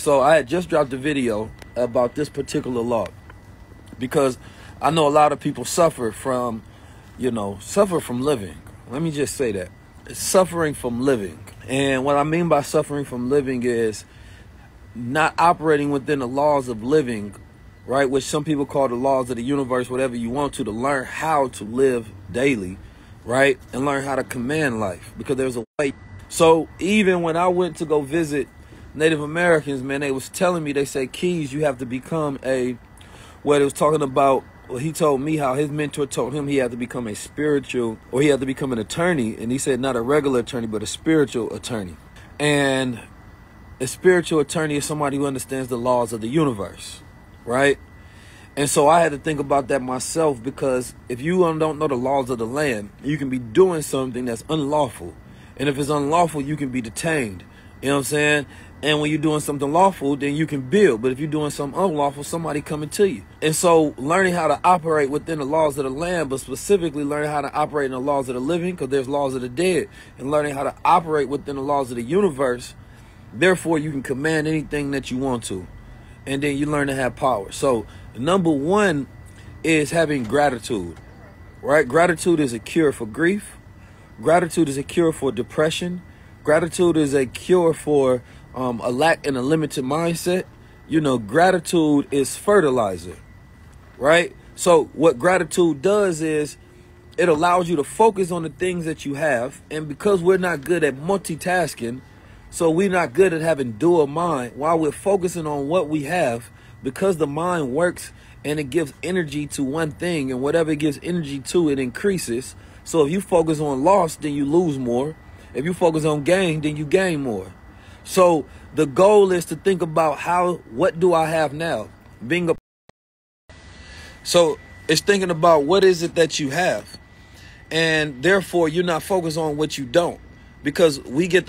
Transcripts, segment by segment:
So I had just dropped a video about this particular law because I know a lot of people suffer from living. Let me just say that. It's suffering from living. And what I mean by suffering from living is not operating within the laws of living, right? Which some people call the laws of the universe, whatever you want to learn how to live daily, right? And learn how to command life, because there's a way. So even when I went to go visit Native Americans, man, they was telling me, they say, Keys, you have to become it was talking about, well, he told me how his mentor told him he had to become a spiritual, or he had to become an attorney. And he said not a regular attorney, but a spiritual attorney. And a spiritual attorney is somebody who understands the laws of the universe, right? And so I had to think about that myself, because if you don't know the laws of the land, you can be doing something that's unlawful. And if it's unlawful, you can be detained. You know what I'm saying? And when you're doing something lawful, then you can build. But if you're doing something unlawful, somebody coming to you. And so learning how to operate within the laws of the land, but specifically learning how to operate in the laws of the living, because there's laws of the dead, and learning how to operate within the laws of the universe. Therefore, you can command anything that you want to. And then you learn to have power. So number one is having gratitude, right? Gratitude is a cure for grief. Gratitude is a cure for depression. Gratitude is a cure for a lack and a limited mindset. You know, gratitude is fertilizer, right? So what gratitude does is it allows you to focus on the things that you have. And because we're not good at multitasking, so we're not good at having dual mind, while we're focusing on what we have, because the mind works and it gives energy to one thing, and whatever it gives energy to, it increases. So if you focus on loss, then you lose more. If you focus on gain, then you gain more. So the goal is to think about what do I have now? So it's thinking about what is it that you have. And therefore you're not focused on what you don't, because we get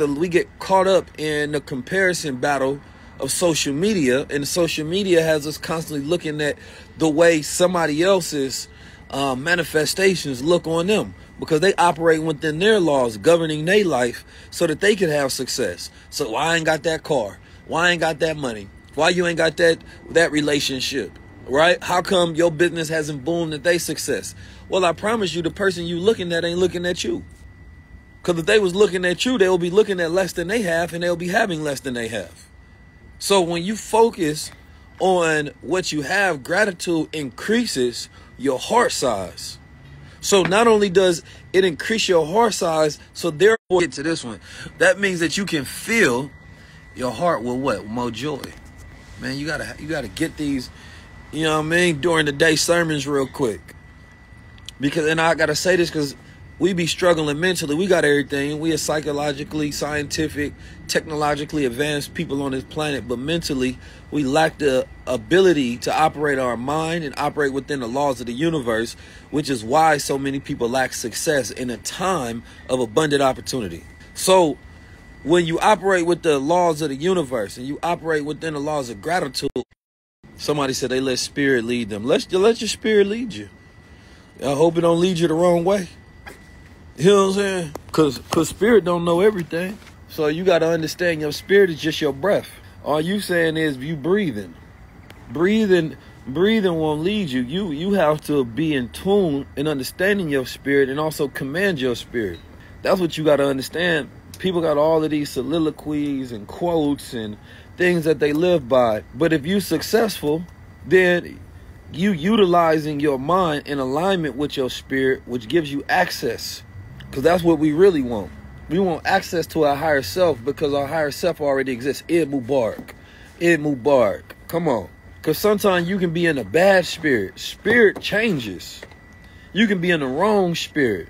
caught up in the comparison battle of social media, and social media has us constantly looking at the way somebody else's manifestations look on them, because they operate within their laws governing their life so that they can have success. So why I ain't got that car? Why I ain't got that money? Why you ain't got that relationship, right? How come your business hasn't boomed at they success? Well, I promise you, the person you looking at ain't looking at you. Because if they was looking at you, they'll be looking at less than they have, and they'll be having less than they have. So when you focus on what you have, gratitude increases your heart size. So not only does it increase your heart size, so therefore, get to this one, that means that you can fill your heart with what? More joy. Man, you gotta get these, you know what I mean, during the day sermons real quick. Because, and I gotta say this because we be struggling mentally. We got everything. We are psychologically, scientific, technologically advanced people on this planet. But mentally, we lack the ability to operate our mind and operate within the laws of the universe, which is why so many people lack success in a time of abundant opportunity. So when you operate with the laws of the universe and you operate within the laws of gratitude, somebody said they let spirit lead them. Let your spirit lead you. I hope it don't lead you the wrong way. You know what I'm saying? Because spirit don't know everything. So you got to understand your spirit is just your breath. All you saying is you breathing. Breathing won't lead you. You have to be in tune and understanding your spirit and also command your spirit. That's what you got to understand. People got all of these soliloquies and quotes and things that they live by. But if you're successful, then you utilizing your mind in alignment with your spirit, which gives you access. Because that's what we really want. We want access to our higher self, because our higher self already exists. Id Mubarak. Come on. Because sometimes you can be in a bad spirit. Spirit changes. You can be in the wrong spirit.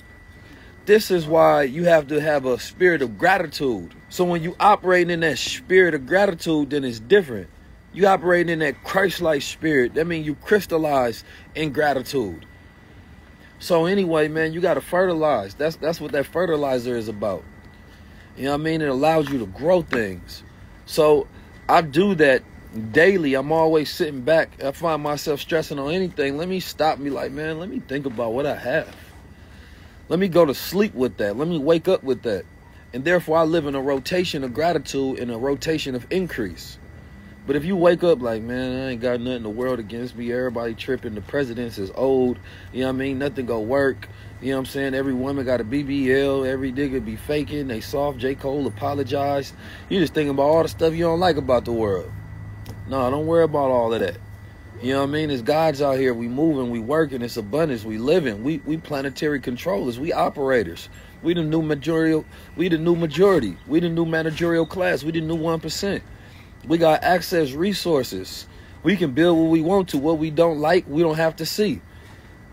This is why you have to have a spirit of gratitude. So when you operate in that spirit of gratitude, then it's different. You operate in that Christ-like spirit. That means you crystallize in gratitude. So anyway, man, you got to fertilize. That's what that fertilizer is about. You know what I mean? It allows you to grow things. So I do that daily. I'm always sitting back. I find myself stressing on anything. Let me stop and be like, man, let me think about what I have. Let me go to sleep with that. Let me wake up with that. And therefore, I live in a rotation of gratitude and a rotation of increase. But if you wake up like, man, I ain't got nothing in the world against me, everybody tripping, the presidents is old, you know what I mean, nothing go work, you know what I'm saying, every woman got a BBL, every nigga be faking, they soft, J. Cole apologized. You just thinking about all the stuff you don't like about the world. No, don't worry about all of that. You know what I mean? It's God's out here. We moving, we working, it's abundance, we living. We planetary controllers, we operators. We the new majority, we the new managerial class, we the new 1%. We got access resources. We can build what we want to. What we don't like, we don't have to see.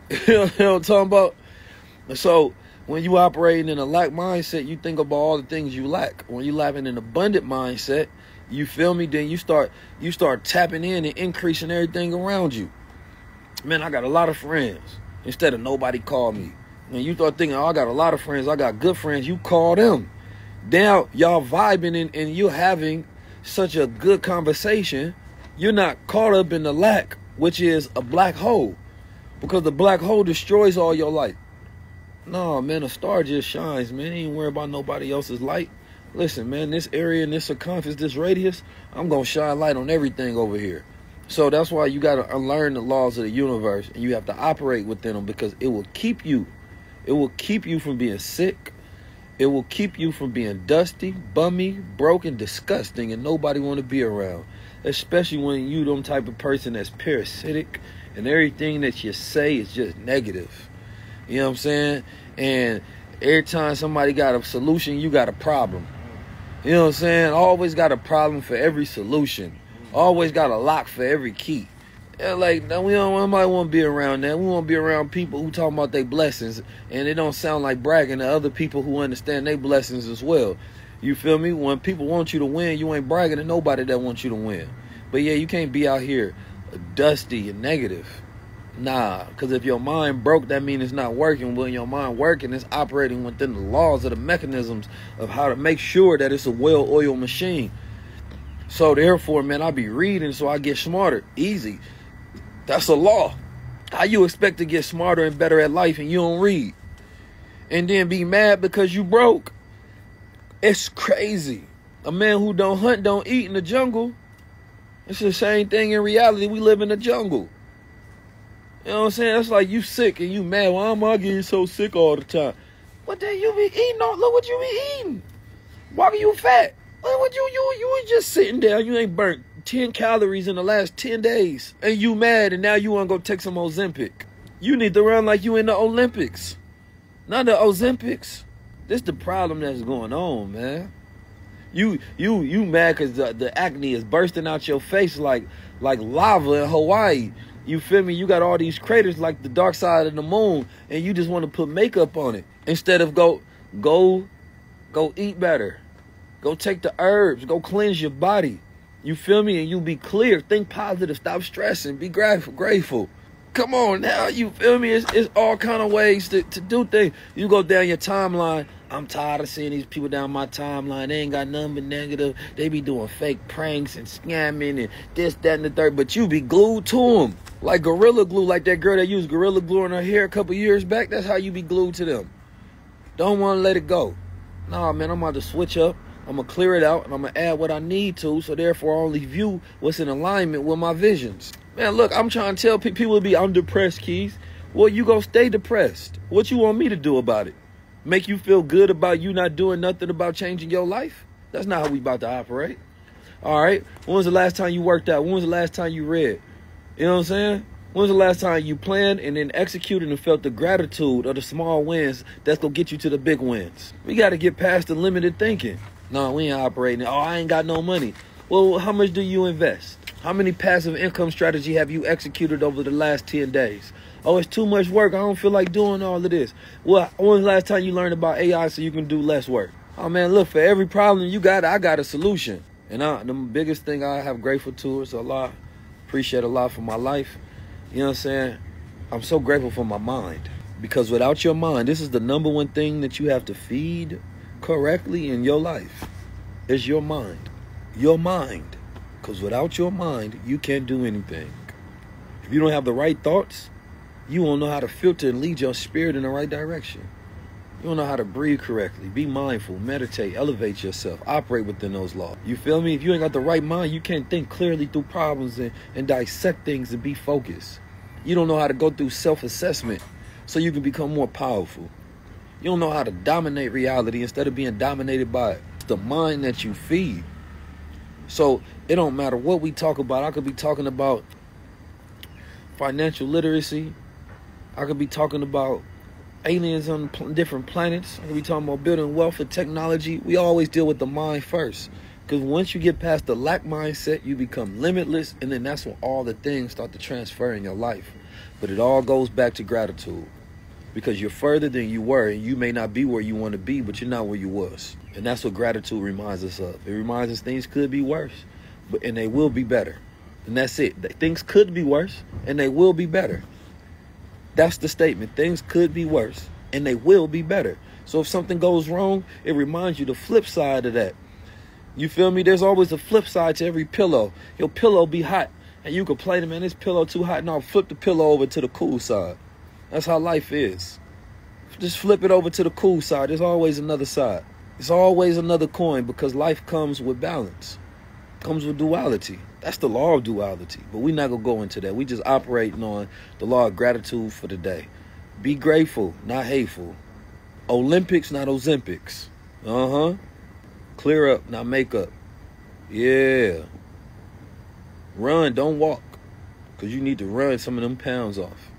You know what I'm talking about? So when you operating in a lack mindset, you think about all the things you lack. When you lack in an abundant mindset, you feel me? Then you start tapping in and increasing everything around you. Man, I got a lot of friends. Instead of nobody call me. When you start thinking, oh, I got a lot of friends, I got good friends, you call them. Now y'all vibing and you're having such a good conversation. You're not caught up in the lack, which is a black hole. Because the black hole destroys all your light. No, man, a star just shines, man. Ain't worry about nobody else's light. Listen, man, this area and this circumference, this radius, I'm going to shine light on everything over here. So that's why you got to unlearn the laws of the universe, and you have to operate within them, because it will keep you. It will keep you from being sick. It will keep you from being dusty, bummy, broken, disgusting, and nobody want to be around. Especially when you them type of person that's parasitic, and everything that you say is just negative. You know what I'm saying? And every time somebody got a solution, you got a problem. You know what I'm saying? Always got a problem for every solution. Always got a lock for every key. Yeah, like, we don't nobody want to be around that. We want to be around people who talking about their blessings, and it don't sound like bragging to other people who understand their blessings as well. You feel me? When people want you to win, you ain't bragging to nobody that wants you to win. But yeah, you can't be out here dusty and negative. Nah, because if your mind broke, that means it's not working. When your mind working, it's operating within the laws of the mechanisms of how to make sure that it's a well-oiled machine. So therefore, man, I be reading so I get smarter. Easy. That's a law. How you expect to get smarter and better at life and you don't read? And then be mad because you broke? It's crazy. A man who don't hunt, don't eat in the jungle. It's the same thing in reality. We live in the jungle. You know what I'm saying? That's like you sick and you mad. Why am I getting so sick all the time? What the hell you be eating? Look what you be eating. Why are you fat? What you was just sitting down. You ain't burnt 10 calories in the last 10 days. And you mad and now you want to go take some Ozempic. You need to run like you in the Olympics. Not the Ozempics. This the problem that's going on, man. You mad because the acne is bursting out your face like lava in Hawaii. You feel me? You got all these craters like the dark side of the moon, and you just want to put makeup on it instead of go eat better. Go take the herbs. Go cleanse your body. You feel me? And you be clear. Think positive. Stop stressing. Be grateful. Come on now. You feel me? It's all kind of ways to do things. You go down your timeline. I'm tired of seeing these people down my timeline. They ain't got nothing but negative. They be doing fake pranks and scamming and this, that, and the third. But you be glued to them. Like Gorilla Glue. Like that girl that used Gorilla Glue on her hair a couple years back. That's how you be glued to them. Don't want to let it go. Nah, man, I'm about to switch up. I'm going to clear it out, and I'm going to add what I need to, so therefore I only view what's in alignment with my visions. Man, look, I'm trying to tell people to be, I'm depressed, Keys. Well, you going to stay depressed. What you want me to do about it? Make you feel good about you not doing nothing about changing your life? That's not how we about to operate. All right? When was the last time you worked out? When was the last time you read? You know what I'm saying? When was the last time you planned and then executed and felt the gratitude of the small wins that's going to get you to the big wins? We got to get past the limited thinking. No, we ain't operating. Oh, I ain't got no money. Well, how much do you invest? How many passive income strategy have you executed over the last 10 days? Oh, it's too much work. I don't feel like doing all of this. Well, when was the last time you learned about AI so you can do less work? Oh, man, look, for every problem you got, I got a solution. And the biggest thing I have grateful to is Allah. Appreciate Allah for my life. You know what I'm saying? I'm so grateful for my mind. Because without your mind, this is the number one thing that you have to feed correctly in your life. Is your mind. Your mind. Because without your mind, you can't do anything. If you don't have the right thoughts, you won't know how to filter and lead your spirit in the right direction. You don't know how to breathe correctly. Be mindful, meditate, elevate yourself, operate within those laws. You feel me? If you ain't got the right mind, you can't think clearly through problems and dissect things and be focused. You don't know how to go through self-assessment so you can become more powerful. You don't know how to dominate reality instead of being dominated by it. It's the mind that you feed. So it don't matter what we talk about. I could be talking about financial literacy. I could be talking about aliens on different planets. I could be talking about building wealth and technology. We always deal with the mind first. Because once you get past the lack mindset, you become limitless. And then that's when all the things start to transfer in your life. But it all goes back to gratitude. Because you're further than you were. And you may not be where you want to be, but you're not where you was. And that's what gratitude reminds us of. It reminds us things could be worse. And they will be better. And that's it. Things could be worse. And they will be better. That's the statement. Things could be worse, and they will be better. So if something goes wrong, it reminds you the flip side of that. You feel me? There's always a flip side to every pillow. Your pillow be hot, and you complain, man, this pillow too hot. Now flip the pillow over to the cool side. That's how life is. Just flip it over to the cool side. There's always another side. There's always another coin because life comes with balance. Comes with duality. That's the law of duality. But we're not going to go into that. We just operating on the law of gratitude for the day. Be grateful, not hateful. Olympics, not Ozempics. Clear up, not make up. Yeah. Run, don't walk. Because you need to run some of them pounds off.